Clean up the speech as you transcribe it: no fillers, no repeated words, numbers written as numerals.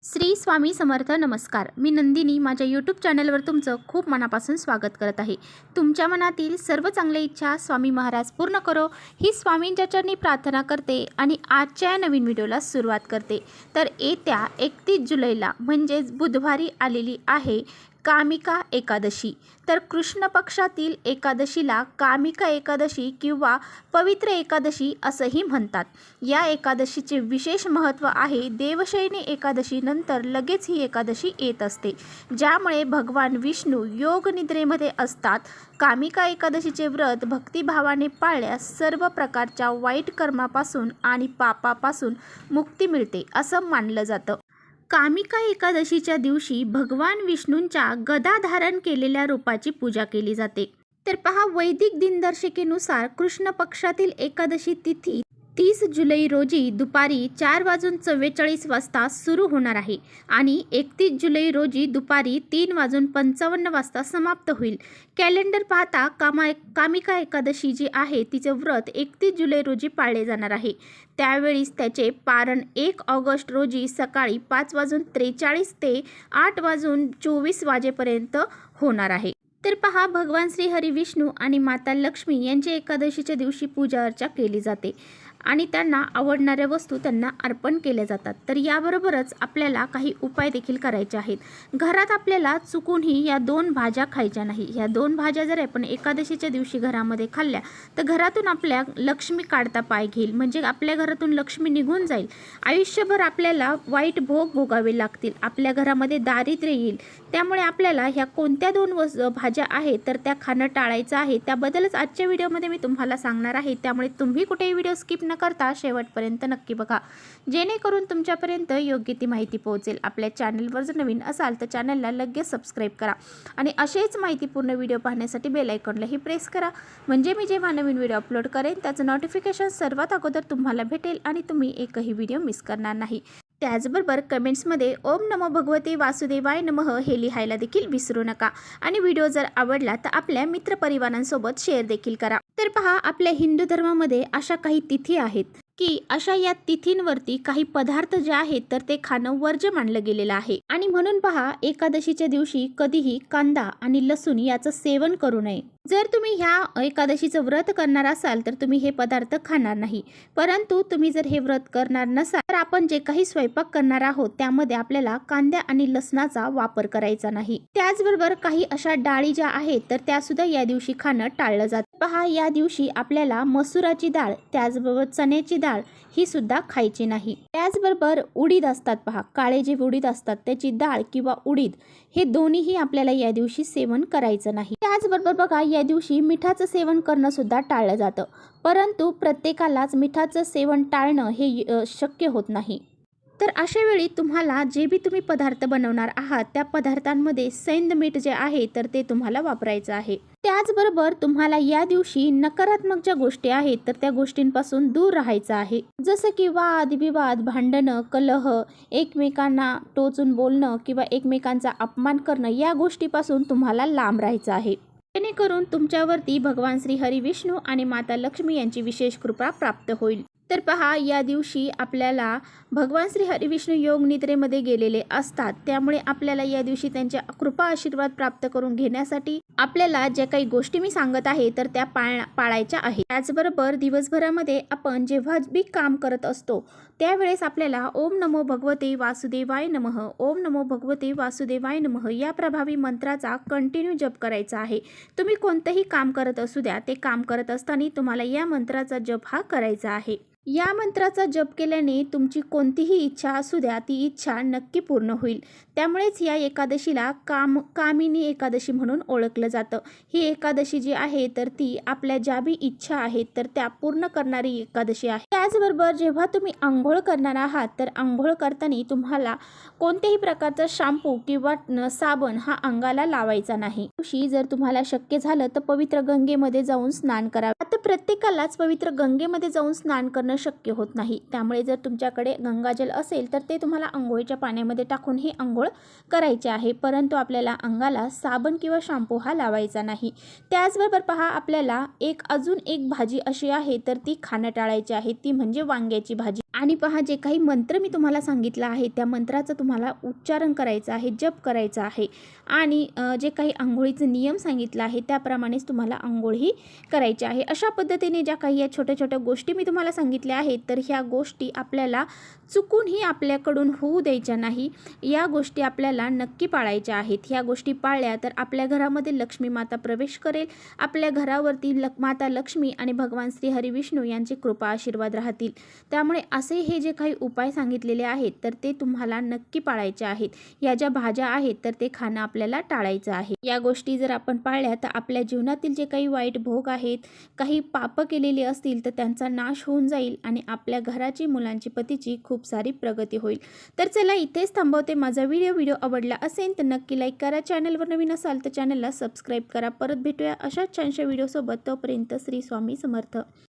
श्री स्वामी समर्थ. नमस्कार. मी नंदिनी माझ्या यूट्यूब चॅनलवर तुमचं खूप मनापासून स्वागत करत आहे. तुमच्या मनातील सर्व चांगल्या इच्छा स्वामी महाराज पूर्ण करो ही स्वामींच्या चरणी प्रार्थना करते आणि आजच्या नवीन व्हिडिओला सुरुवात करते. तर येत्या 31 जुलैला म्हणजेच बुधवारी आलेली आहे कामिका एकादशी. तर कृष्ण पक्षातील एकादशीला कामिका एकादशी किंवा पवित्र एकादशी असंही म्हणतात. या एकादशीचे विशेष महत्त्व आहे. देवशयनी एकादशी नंतर लगेच ही एकादशी येत असते, ज्यामुळे भगवान विष्णू योग निद्रेमध्ये असतात. कामिका एकादशीचे व्रत भक्तिभावाने पाळल्यास सर्व प्रकारच्या वाईट कर्मापासून आणि पापापासून मुक्ती मिळते असं मानलं जातं. कामिका एकादशीच्या दिवशी भगवान विष्णूंच्या गदा धारण केलेल्या रूपाची पूजा केली जाते. तर पहा, वैदिक दिनदर्शिकेनुसार कृष्ण पक्षातील एकादशी तिथी 30 जुलै रोजी दुपारी 4:44 वाजता सुरू होणार आहे आणि 31 जुलै रोजी दुपारी 3:55 वाजता समाप्त होईल. कॅलेंडर पाहता कामिका एकादशी जी आहे तिचे व्रत 31 जुलै रोजी पाळले जाणार आहे. त्यावेळीस त्याचे पारण 1 ऑगस्ट रोजी सकाळी 5:43 ते 8:24 वाजेपर्यंत होणार आहे. तर पहा, भगवान श्री हरी विष्णू आणि माता लक्ष्मी यांची एकादशीच्या दिवशी पूजा अर्चा केली जाते आणि त्यांना आवडणाऱ्या वस्तू त्यांना अर्पण केल्या जातात. तर याबरोबरच आपल्याला काही उपाय देखील करायचे आहेत. घरात आपल्याला चुकूनही या 2 भाज्या खायच्या नाही. ह्या 2 भाज्या जर आपण एकादशीच्या दिवशी घरामध्ये खाल्ल्या तर घरातून आपल्या लक्ष्मी काढता पाय घेईल, म्हणजे आपल्या घरातून लक्ष्मी निघून जाईल. आयुष्यभर आपल्याला वाईट भोग भोगावे लागतील, आपल्या घरामध्ये दारिद्र्य येईल. त्यामुळे आपल्याला ह्या कोणत्या 2 भाज्या आहेत तर त्या खाणं टाळायचं आहे. त्याबद्दलच आजच्या व्हिडिओमध्ये मी तुम्हाला सांगणार आहे. त्यामुळे तुम्ही कुठेही व्हिडिओ स्किप न करता शेवटपर्यंत नक्की बघा, जेणेकरून तुमच्यापर्यंत योग्य ती माहिती पोहोचेल. आपल्या चॅनलवर जर नवीन असाल तर चॅनलला लगेच सबस्क्राईब करा आणि असेच माहितीपूर्ण व्हिडिओ पाहण्यासाठी बेल आयकॉनलाही प्रेस करा, म्हणजे मी जेव्हा नवीन व्हिडिओ अपलोड करेन त्याचं नोटिफिकेशन सर्वात अगोदर तुम्हाला भेटेल आणि तुम्ही एकही व्हिडिओ मिस करणार नाही. त्याचबरोबर कमेंट्समध्ये ओम नमो भगवते वासुदेवाय नमः हे लिहायला देखील विसरू नका आणि व्हिडिओ जर आवडला तर आपल्या मित्रपरिवारांसोबत शेअर देखील करा. तर पहा, आपल्या हिंदू धर्मामध्ये अशा काही तिथी आहेत की अशा या तिथींवरती काही पदार्थ जे आहेत तर ते खाणं वर्ज्य मानलं गेलेलं आहे आणि म्हणून पहा, एकादशीच्या दिवशी कधीही कांदा आणि लसूण याचं सेवन करू नये. जर तुम्ही ह्या एकादशीचं व्रत करणार असाल तर तुम्ही हे पदार्थ खाणार नाही. परंतु तुम्ही जर हे व्रत करणार नसाल तर आपण जे काही स्वयंपाक करणार आहोत त्यामध्ये आपल्याला कांद्या आणि लसणाचा वापर करायचा नाही. त्याचबरोबर काही अशा डाळी ज्या आहेत तर त्या सुद्धा या दिवशी खाणं टाळलं जातं. पहा, या दिवशी आपल्याला मसुराची डाळ, त्याचबरोबर चण्याची डाळ ही सुद्धा खायची नाही. त्याचबरोबर उडीद असतात पहा, काळे जे उडीद असतात त्याची डाळ किंवा उडीद हे दोन्हीही आपल्याला या दिवशी सेवन करायचं नाही. त्याचबरोबर बघा, या दिवशी मिठाचं सेवन करणं सुद्धा टाळलं जातं, परंतु प्रत्येकालाच मिठाचं सेवन टाळणं हे शक्य होत नाही. तर अशा वेळी तुम्हाला जे बी तुम्ही पदार्थ बनवणार आहात त्या पदार्थांमध्ये सैंध मीठ जे आहे तर ते तुम्हाला वापरायचं आहे. त्याचबरोबर तुम्हाला या दिवशी नकारात्मक ज्या गोष्टी आहेत तर त्या गोष्टींपासून दूर राहायचं आहे. जसं की वाद विवाद, भांडणं, कलह, एकमेकांना टोचून बोलणं किंवा एकमेकांचा अपमान करणं या गोष्टीपासून तुम्हाला लांब राहायचं आहे, जेणेकरून तुमच्यावरती भगवान श्री हरी विष्णू आणि माता लक्ष्मी यांची विशेष कृपा प्राप्त होईल. तर पहा, या दिवशी आपल्याला भगवान श्री हरिविष्णू योग निद्रेमध्ये गेलेले असतात, त्यामुळे आपल्याला या दिवशी त्यांच्या कृपा आशीर्वाद प्राप्त करून घेण्यासाठी आपल्याला ज्या काही गोष्टी मी सांगत आहे तर त्या पाळायच्या आहेत. त्याचबरोबर दिवसभरामध्ये आपण जेव्हा बी काम करत असतो त्यावेळेस आपल्याला ओम नमो भगवते वासुदेवाय नमः, ओम नमो भगवते वासुदेवाय नमः या प्रभावी मंत्राचा कंटिन्यू जप करायचा आहे. तुम्ही कोणतंही काम करत असू द्या, ते काम करत असताना तुम्हाला या मंत्राचा जप हा करायचा आहे. या मंत्राचा जप केल्याने तुमची इच्छा असू द्या ती इच्छा नक्की पूर्ण होईल. त्यामुळेच या एकादशीला कामिनी एकादशी म्हणून ओळखलं जातं. ही एकादशी जी आहे तर ती आपल्या ज्या बी इच्छा आहेत तर त्या पूर्ण करणारी एकादशी आहे. त्याचबरोबर जेव्हा तुम्ही आंघोळ करणार आहात तर आंघोळ करताना तुम्हाला कोणत्याही प्रकारचा शॅम्पू किंवा साबण हा अंगाला लावायचा नाही. दिवशी जर तुम्हाला शक्य झालं तर पवित्र गंगेमध्ये जाऊन स्नान करा. आता प्रत्येकालाच पवित्र गंगेमध्ये जाऊन स्नान करणं शक्य होत नाही, त्यामुळे जर तुमच्याकडे गंगाजल असेल तर ते तुम्हाला अंघोळीच्या पाण्यामध्ये टाकून ही अंघोळ करायचे आहे, परंतु आपल्याला अंगाला साबण किंवा शॅम्पू हा लावायचा नाही. त्याचबरोबर पहा, आपल्याला अजून एक भाजी अशी आहे तर ती खाणं टाळायची आहे, ती म्हणजे वांग्याची भाजी. आणि पहा, जे काही मंत्र मी तुम्हाला सांगितलं आहे त्या मंत्राचं तुम्हाला उच्चारण करायचं आहे, जप करायचा आहे आणि जे काही अंघोळीचे नियम सांगितलं आहे त्याप्रमाणेच तुम्हाला अंघोळही करायची आहे. अशा पद्धतीने ज्या काही या छोट्या छोट्या गोष्टी मी तुम्हाला सांगितल्या आहेत, तर ह्या गोष्टी आपल्याला चुकूनही आपल्याकडून होऊ द्यायच्या नाही. या गोष्टी आपल्याला नक्की पाळायच्या आहेत. ह्या गोष्टी पाळल्या तर आपल्या घरामध्ये लक्ष्मी माता प्रवेश करेल. आपल्या घरावरती माता लक्ष्मी आणि भगवान श्री हरी विष्णू यांची कृपा आशीर्वाद राहतील. त्यामुळे असे हे जे काही उपाय सांगितलेले आहेत तर ते तुम्हाला नक्की पाळायचे आहेत. या ज्या भाज्या आहेत तर ते खाणं आपल्याला टाळायचं आहे. या गोष्टी जर आपण पाळल्या तर आपल्या जीवनातील जे काही वाईट भोग आहेत, काही पापं केलेली असतील तर त्यांचा नाश होऊन जाईल आणि आपल्या घराची, मुलांची, पतीची खूप सारी प्रगती होईल. तर चला इथेच थांबवते. माझा व्हिडिओ आवडला असेल तर नक्की लाईक करा. चॅनलवर नवीन असाल तर चॅनलला सबस्क्राईब करा. परत भेटूया अशाच छानशा व्हिडिओसोबत. तोपर्यंत श्री स्वामी समर्थ.